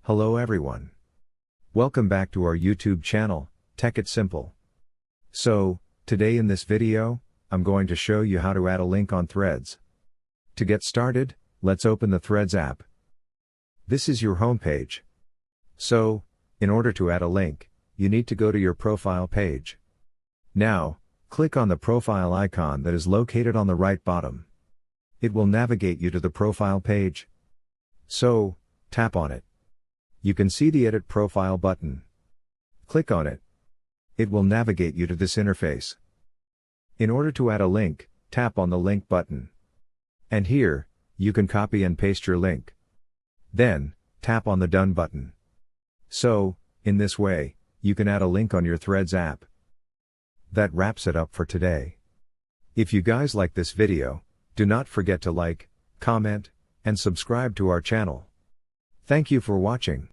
Hello everyone. Welcome back to our YouTube channel, Tech It Simple. So, today in this video, I'm going to show you how to add a link on Threads. To get started, let's open the Threads app. This is your home page. So, in order to add a link, you need to go to your profile page. Now, click on the profile icon that is located on the right bottom. It will navigate you to the profile page. So, tap on it. You can see the Edit Profile button. Click on it. It will navigate you to this interface. In order to add a link, tap on the Link button. And here, you can copy and paste your link. Then, tap on the Done button. So, in this way, you can add a link on your Threads app. That wraps it up for today. If you guys like this video, do not forget to like, comment, and subscribe to our channel. Thank you for watching.